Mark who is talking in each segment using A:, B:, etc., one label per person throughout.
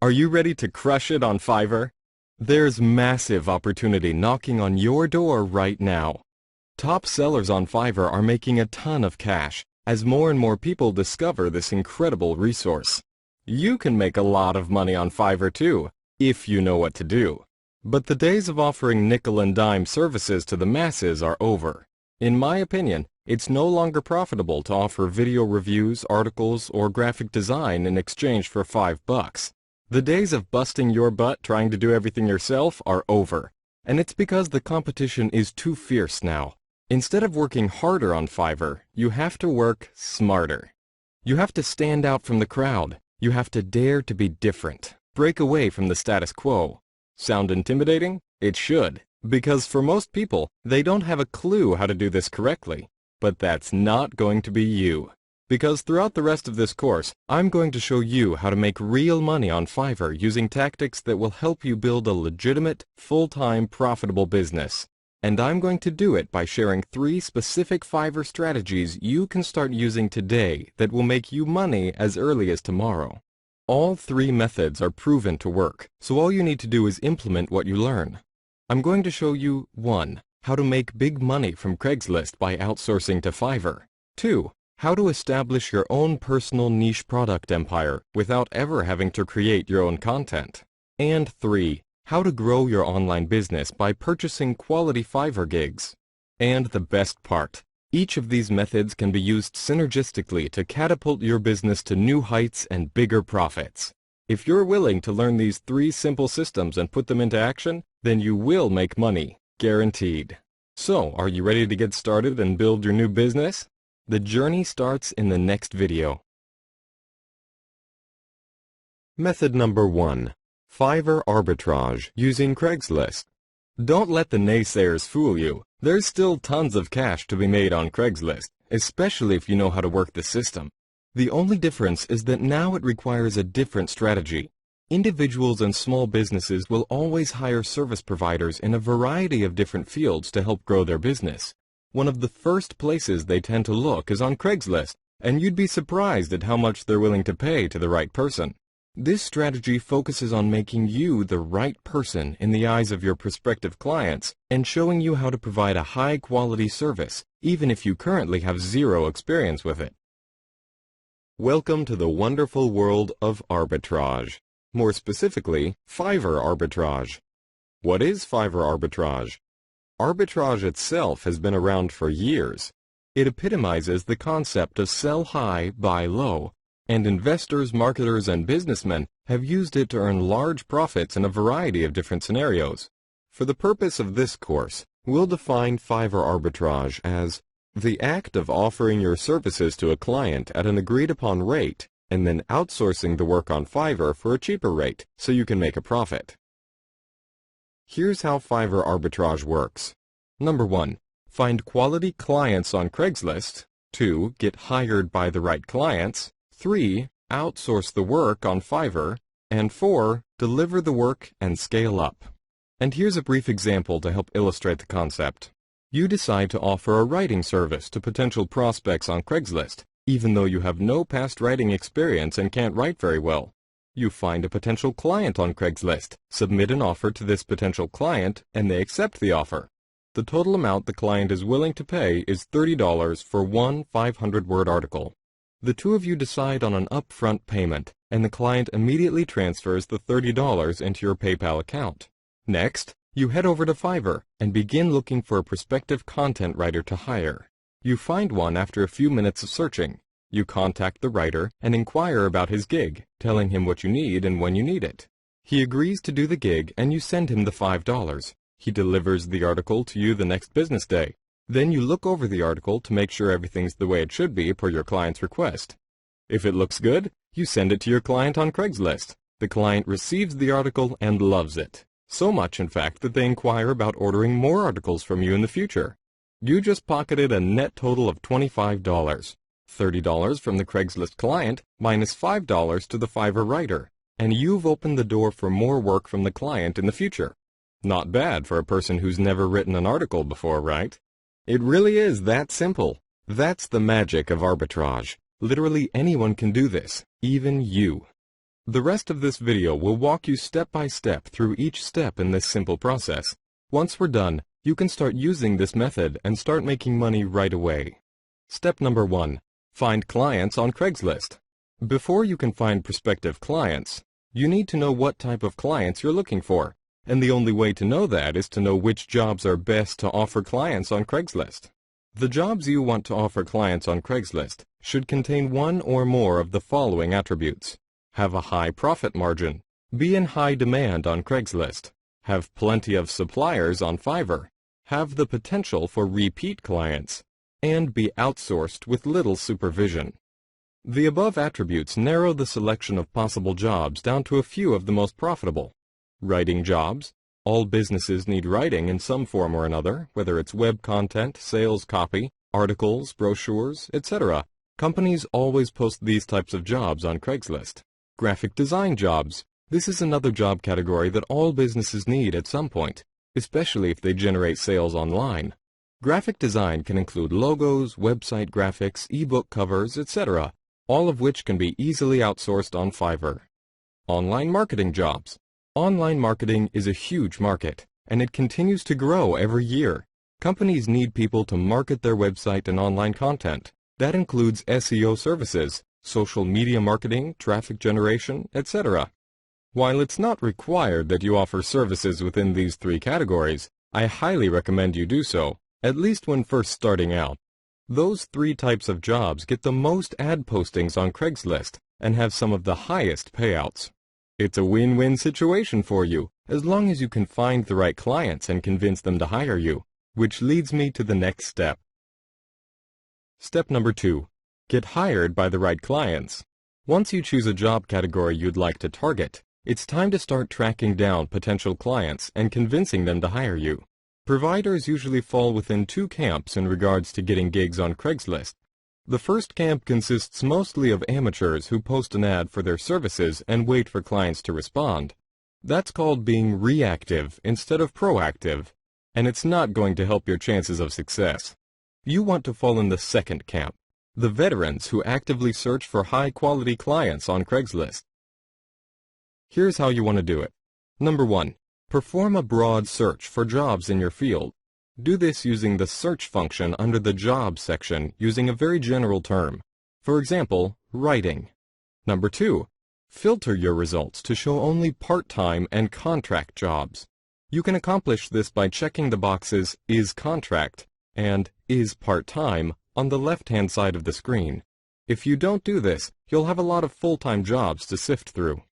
A: Are you ready to crush it on Fiverr? There's massive opportunity knocking on your door right now. Top sellers on Fiverr are making a ton of cash as more and more people discover this incredible resource. You can make a lot of money on Fiverr too, if you know what to do. But the days of offering nickel and dime services to the masses are over. In my opinion, it's no longer profitable to offer video reviews, articles, or graphic design in exchange for $5. The days of busting your butt trying to do everything yourself are over, and it's because the competition is too fierce now. Instead of working harder on Fiverr, you have to work smarter. You have to stand out from the crowd. You have to dare to be different. Break away from the status quo. Sound intimidating? It should, because for most people, they don't have a clue how to do this correctly. But that's not going to be you. Because throughout the rest of this course, I'm going to show you how to make real money on Fiverr using tactics that will help you build a legitimate, full-time, profitable business. And I'm going to do it by sharing 3 specific Fiverr strategies you can start using today that will make you money as early as tomorrow. All 3 methods are proven to work, so all you need to do is implement what you learn. I'm going to show you 1. How to make big money from Craigslist by outsourcing to Fiverr. 2. How to establish your own personal niche product empire without ever having to create your own content. And 3. How to grow your online business by purchasing quality Fiverr gigs. And the best part, each of these methods can be used synergistically to catapult your business to new heights and bigger profits. If you're willing to learn these 3 simple systems and put them into action, then you will make money, guaranteed. So, are you ready to get started and build your new business? The journey starts in the next video. Method number 1. Fiverr arbitrage using Craigslist. Don't let the naysayers fool you. There's still tons of cash to be made on Craigslist, especially if you know how to work the system. The only difference is that now it requires a different strategy. Individuals and small businesses will always hire service providers in a variety of different fields to help grow their business. One of the first places they tend to look is on Craigslist, and you'd be surprised at how much they're willing to pay to the right person. This strategy focuses on making you the right person in the eyes of your prospective clients and showing you how to provide a high-quality service, even if you currently have 0 experience with it. Welcome to the wonderful world of arbitrage. More specifically, Fiverr arbitrage. What is Fiverr arbitrage? Arbitrage itself has been around for years. It epitomizes the concept of sell high, buy low, and investors, marketers, and businessmen have used it to earn large profits in a variety of different scenarios. For the purpose of this course, we'll define Fiverr arbitrage as the act of offering your services to a client at an agreed-upon rate and then outsourcing the work on Fiverr for a cheaper rate so you can make a profit. Here's how Fiverr arbitrage works. Number 1. Find quality clients on Craigslist. 2. Get hired by the right clients. 3. Outsource the work on Fiverr. And 4. Deliver the work and scale up. And here's a brief example to help illustrate the concept. You decide to offer a writing service to potential prospects on Craigslist, even though you have no past writing experience and can't write very well. You find a potential client on Craigslist, submit an offer to this potential client, and they accept the offer. The total amount the client is willing to pay is $30 for one 500-word article. The two of you decide on an upfront payment, and the client immediately transfers the $30 into your PayPal account. Next, you head over to Fiverr and begin looking for a prospective content writer to hire. You find one after a few minutes of searching. You contact the writer and inquire about his gig, telling him what you need and when you need it. He agrees to do the gig and you send him the $5. He delivers the article to you the next business day. Then you look over the article to make sure everything's the way it should be per your client's request. If it looks good, you send it to your client on Craigslist. The client receives the article and loves it. So much, in fact, that they inquire about ordering more articles from you in the future. You just pocketed a net total of $25. $30 from the Craigslist client minus $5 to the Fiverr writer, and you've opened the door for more work from the client in the future. Not bad for a person who's never written an article before, right? It really is that simple. That's the magic of arbitrage. Literally anyone can do this, even you. The rest of this video will walk you step by step through each step in this simple process. Once we're done, you can start using this method and start making money right away. Step number 1. Find clients on Craigslist. Before you can find prospective clients, you need to know what type of clients you're looking for, and the only way to know that is to know which jobs are best to offer clients on Craigslist. The jobs you want to offer clients on Craigslist should contain one or more of the following attributes. Have a high profit margin, be in high demand on Craigslist, have plenty of suppliers on Fiverr, have the potential for repeat clients, and be outsourced with little supervision. The above attributes narrow the selection of possible jobs down to a few of the most profitable. Writing jobs. All businesses need writing in some form or another, whether it's web content, sales copy, articles, brochures, etc. Companies always post these types of jobs on Craigslist. Graphic design jobs. This is another job category that all businesses need at some point, especially if they generate sales online. Graphic design can include logos, website graphics, ebook covers, etc., all of which can be easily outsourced on Fiverr. Online marketing jobs. Online marketing is a huge market, and it continues to grow every year. Companies need people to market their website and online content. That includes SEO services, social media marketing, traffic generation, etc. While it's not required that you offer services within these three categories, I highly recommend you do so, at least when first starting out. Those three types of jobs get the most ad postings on Craigslist and have some of the highest payouts. It's a win-win situation for you, as long as you can find the right clients and convince them to hire you, which leads me to the next step. Step number 2. Get hired by the right clients. Once you choose a job category you'd like to target, it's time to start tracking down potential clients and convincing them to hire you. Providers usually fall within two camps in regards to getting gigs on Craigslist. The first camp consists mostly of amateurs who post an ad for their services and wait for clients to respond. That's called being reactive instead of proactive, and it's not going to help your chances of success. You want to fall in the second camp, the veterans who actively search for high-quality clients on Craigslist. Here's how you want to do it. Number 1. Perform a broad search for jobs in your field. Do this using the search function under the Jobs section using a very general term. For example, writing. Number 2. Filter your results to show only part-time and contract jobs. You can accomplish this by checking the boxes Is Contract and Is Part-Time on the left-hand side of the screen. If you don't do this, you'll have a lot of full-time jobs to sift through.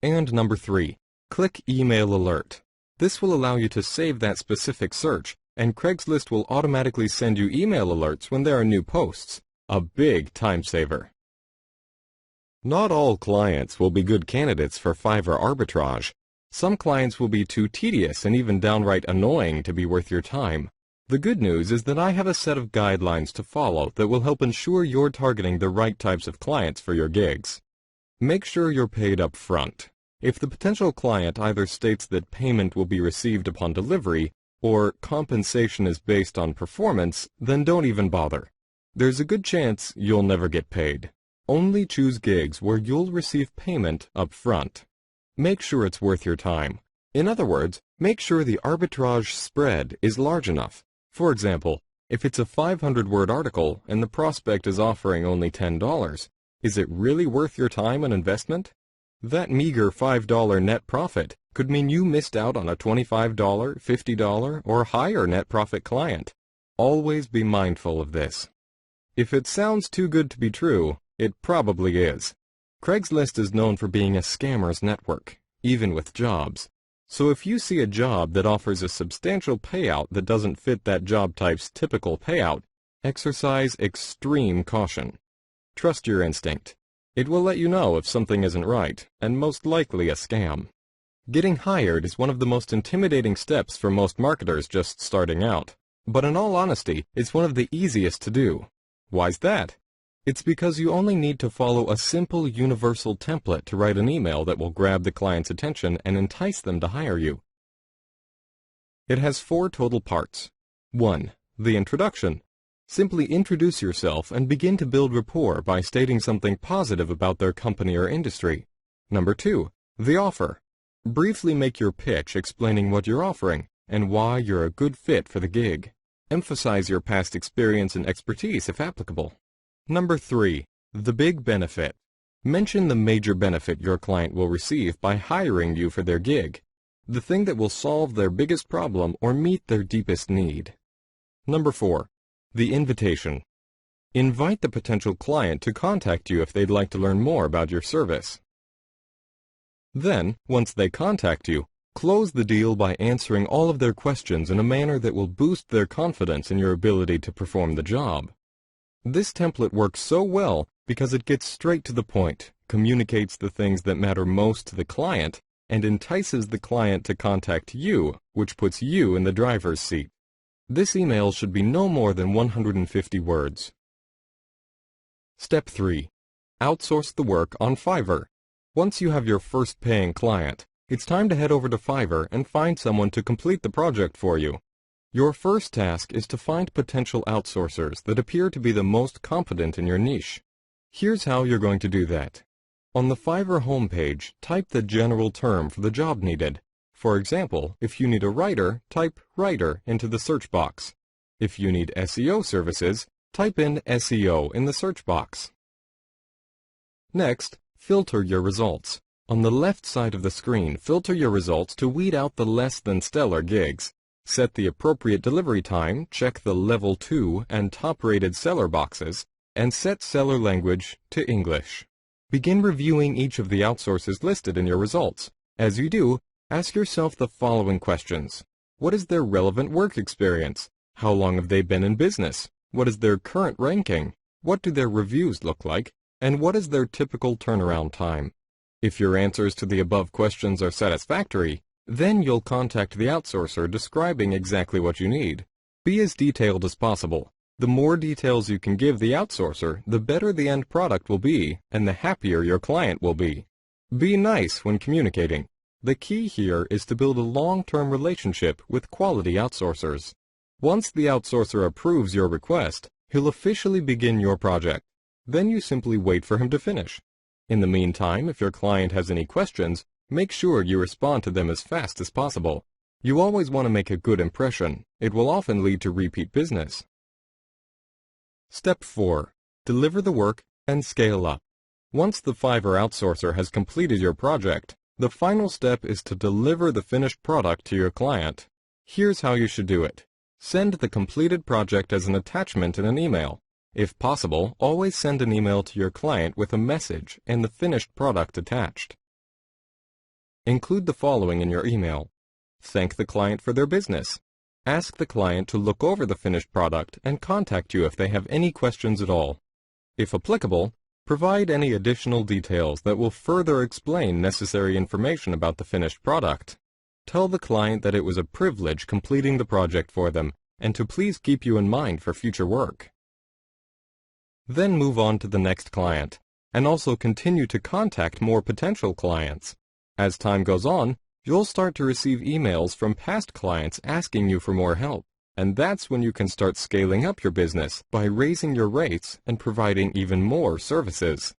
A: And number 3. Click Email Alert. This will allow you to save that specific search, and Craigslist will automatically send you email alerts when there are new posts. A big time saver. Not all clients will be good candidates for Fiverr arbitrage. Some clients will be too tedious and even downright annoying to be worth your time. The good news is that I have a set of guidelines to follow that will help ensure you're targeting the right types of clients for your gigs. Make sure you're paid up front. If the potential client either states that payment will be received upon delivery or compensation is based on performance, then don't even bother. There's a good chance you'll never get paid. Only choose gigs where you'll receive payment up front. Make sure it's worth your time. In other words, make sure the arbitrage spread is large enough. For example, if it's a 500-word article and the prospect is offering only $10, is it really worth your time and investment? That meager $5 net profit could mean you missed out on a $25, $50, or higher net profit client. Always be mindful of this. If it sounds too good to be true, it probably is. Craigslist is known for being a scammer's network, even with jobs. So if you see a job that offers a substantial payout that doesn't fit that job type's typical payout, exercise extreme caution. Trust your instinct. It will let you know if something isn't right, and most likely a scam. Getting hired is one of the most intimidating steps for most marketers just starting out. But in all honesty, it's one of the easiest to do. Why's that? It's because you only need to follow a simple universal template to write an email that will grab the client's attention and entice them to hire you. It has 4 total parts. 1. The introduction. Simply introduce yourself and begin to build rapport by stating something positive about their company or industry. Number 2. The offer. Briefly make your pitch explaining what you're offering and why you're a good fit for the gig. Emphasize your past experience and expertise if applicable. Number 3. The big benefit. Mention the major benefit your client will receive by hiring you for their gig, the thing that will solve their biggest problem or meet their deepest need. Number 4. The invitation. Invite the potential client to contact you if they'd like to learn more about your service. Then, once they contact you, close the deal by answering all of their questions in a manner that will boost their confidence in your ability to perform the job. This template works so well because it gets straight to the point, communicates the things that matter most to the client, and entices the client to contact you, which puts you in the driver's seat. This email should be no more than 150 words. Step 3. Outsource the work on Fiverr. Once you have your first paying client, it's time to head over to Fiverr and find someone to complete the project for you. Your first task is to find potential outsourcers that appear to be the most competent in your niche. Here's how you're going to do that. On the Fiverr homepage, type the general term for the job needed. For example, if you need a writer, type writer into the search box. If you need SEO services, type in SEO in the search box. Next, filter your results. On the left side of the screen, filter your results to weed out the less than stellar gigs. Set the appropriate delivery time, check the level 2 and top-rated seller boxes, and set seller language to English. Begin reviewing each of the outsources listed in your results. As you do, ask yourself the following questions. What is their relevant work experience? How long have they been in business? What is their current ranking? What do their reviews look like? And what is their typical turnaround time? If your answers to the above questions are satisfactory, then you'll contact the outsourcer describing exactly what you need. Be as detailed as possible. The more details you can give the outsourcer, the better the end product will be, and the happier your client will be. Be nice when communicating. The key here is to build a long-term relationship with quality outsourcers. Once the outsourcer approves your request, he'll officially begin your project. Then you simply wait for him to finish. In the meantime, if your client has any questions, make sure you respond to them as fast as possible. You always want to make a good impression. It will often lead to repeat business. Step 4. Deliver the work and scale up. Once the Fiverr outsourcer has completed your project, the final step is to deliver the finished product to your client. Here's how you should do it. Send the completed project as an attachment in an email. If possible, always send an email to your client with a message and the finished product attached. Include the following in your email. Thank the client for their business. Ask the client to look over the finished product and contact you if they have any questions at all. If applicable, provide any additional details that will further explain necessary information about the finished product. Tell the client that it was a privilege completing the project for them and to please keep you in mind for future work. Then move on to the next client, and also continue to contact more potential clients. As time goes on, you'll start to receive emails from past clients asking you for more help, and that's when you can start scaling up your business by raising your rates and providing even more services.